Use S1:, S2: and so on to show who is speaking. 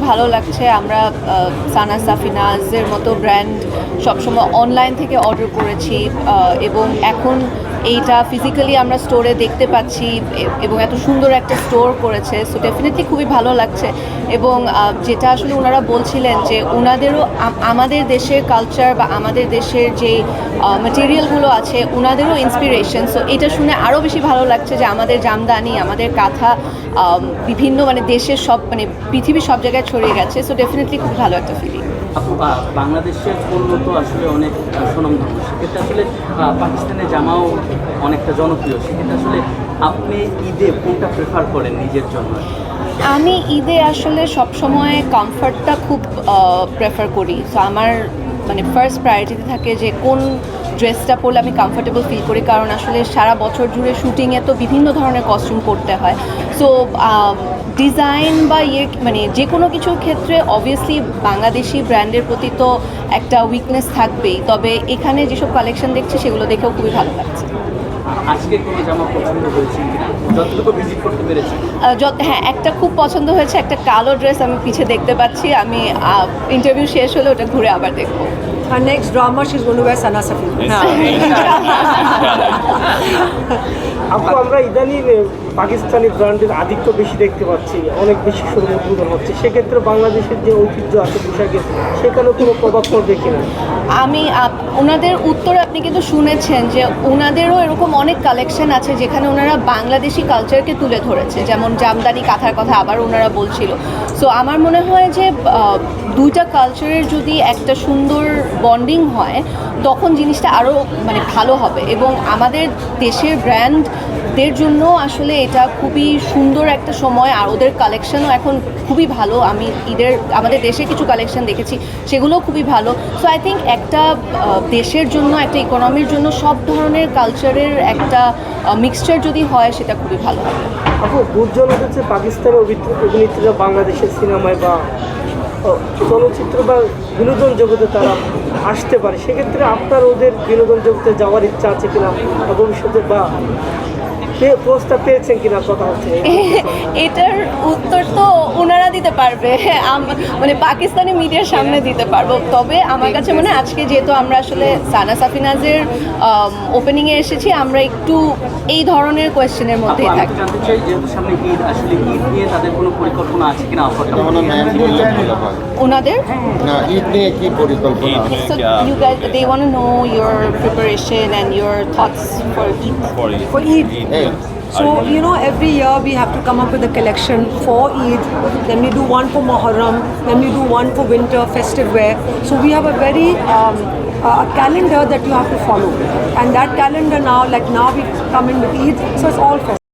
S1: ভালো লাগছে। আমরা সানা সাফিনাজের মতো ব্র্যান্ড সবসময় অনলাইন থেকে অর্ডার করেছি এবং এখন এইটা ফিজিক্যালি আমরা স্টোরে দেখতে পাচ্ছি এবং এত সুন্দর একটা স্টোর করেছে। সো ডেফিনেটলি খুবই ভালো লাগছে। এবং যেটা আসলে ওনারা বলছিলেন যে ওনাদেরও আমাদের দেশের কালচার বা আমাদের দেশের যে ম্যাটেরিয়ালগুলো আছে ওনাদেরও ইন্সপিরেশন। সো এটা শুনে আরও বেশি ভালো লাগছে যে আমাদের জামদানি, আমাদের কাঁথা বিভিন্ন দেশের সব পৃথিবীর সব জায়গায় ছড়িয়ে গেছে। সো ডেফিনেটলি খুব ভালো একটা ফিলিং।
S2: বাংলাদেশের পণ্য তো আসলে অনেক সুনামধন্য, সেক্ষেত্রে আসলে পাকিস্তানের জামাও অনেকটা জনপ্রিয়, সেক্ষেত্রে আসলে আপনি ঈদে কোনটা প্রেফার করেন নিজের জন্য?
S1: আমি ঈদে আসলে সবসময় কমফর্টটা খুব প্রেফার করি। সো আমার ফার্স্ট প্রায়োরিটিতে থাকে যে কোন ড্রেসটা পরলে আমি কমফোর্টেবল ফিল করি, কারণ আসলে সারা বছর জুড়ে শুটিংয়ে তো বিভিন্ন ধরনের কস্টিউম পরতে হয়। সো ডিজাইন বা যে কোনো কিছুর ক্ষেত্রে অবভিয়াসলি বাংলাদেশি ব্র্যান্ডের প্রতি তো একটা উইকনেস থাকবেই, তবে এখানে যেসব কালেকশন দেখছি সেগুলো দেখেও খুবই ভালো লাগছে।
S2: আজকে কোনো জামা পছন্দ হয়েছে কিনা, যতটুকু ভিজিট করতে পেরেছি?
S1: হ্যাঁ, একটা খুব পছন্দ হয়েছে, একটা কালো ড্রেস আমি পিছে দেখতে পাচ্ছি। আমি ইন্টারভিউ শেষ হলে ওটা ঘুরে আবার দেখবো।
S3: Her next drama she's going to wear Sana Safina.
S4: আপু, আমরা ইদানিং পাকিস্তানি ব্র্যান্ডের আধিক্য বেশি দেখতে পাচ্ছি, অনেক বেশি শোরুম উদ্বোধন হচ্ছে। সেক্ষেত্রে বাংলাদেশের যে ঐতিহ্য আছে পোশাকের, সেখানেও কোনো প্রভাব পড়বে কিনা?
S1: আমি ওনাদের উত্তরে আপনি কিন্তু শুনেছেন যে ওনাদেরও এরকম অনেক কালেকশন আছে যেখানে ওনারা বাংলাদেশি কালচারকে তুলে ধরেছে, যেমন জামদানি কাঁথার কথা আবার ওনারা বলছিল। সো আমার মনে হয় যে দুইটা কালচারের যদি একটা সুন্দর বন্ডিং হয় তখন জিনিসটা আরও ভালো হবে। এবং আমাদের দেশের ব্র্যান্ডদের জন্য আসলে এটা খুবই সুন্দর একটা সময়, আর ওদের কালেকশনও এখন খুবই ভালো। আমি আমাদের দেশে কিছু কালেকশন দেখেছি, সেগুলোও খুবই ভালো। সো আই থিঙ্ক একটা দেশের জন্য, একটা ইকোনমির জন্য সব ধরনের কালচারের একটা মিক্সচার যদি হয় সেটা খুবই ভালো হবে।
S4: আপু, গুঞ্জন হচ্ছে পাকিস্তানের অভিনেত্রীরা বাংলাদেশের সিনেমায় বা চলচ্চিত্র বা বিনোদন জগতে তারা আসতে পারে। সেক্ষেত্রে আপনার ওদের বিনোদন জগতে যাওয়ার ইচ্ছা আছে কিনা, ভবিষ্যতে বা প্রস্তাব পেয়েছেন কিনা, কথা হচ্ছে?
S1: এটার উত্তর তো ওনারা দিতে পারবে, পাকিস্তানি মিডিয়ার সামনে দিতে পারবো। তবে আমার কাছে মনে হয় আজকে যেহেতু আমরা আসলে সানা সাফিনাজের ওপেনিংয়ে এসেছি, আমরা একটু এই ধরনের কোয়েশ্চেনের মধ্যেই থাকি।
S2: জানতে চাই, যেহেতু সামনে ঈদ, আসলে ঈদ নিয়ে তাদের কোনো পরিকল্পনা আছে কিনা?
S1: ওনাদের
S5: ঈদ নিয়ে কি পরিকল্পনা?
S1: So you guys, they want to know your preparation and your thoughts for Eid.
S3: For Eid. So, every year we have to come up with a collection for Eid, then we do one for Muharram, then we do one for winter festive wear. So we have a very a calendar that you have to follow. And that calendar now we come in with Eid, so it's all festive.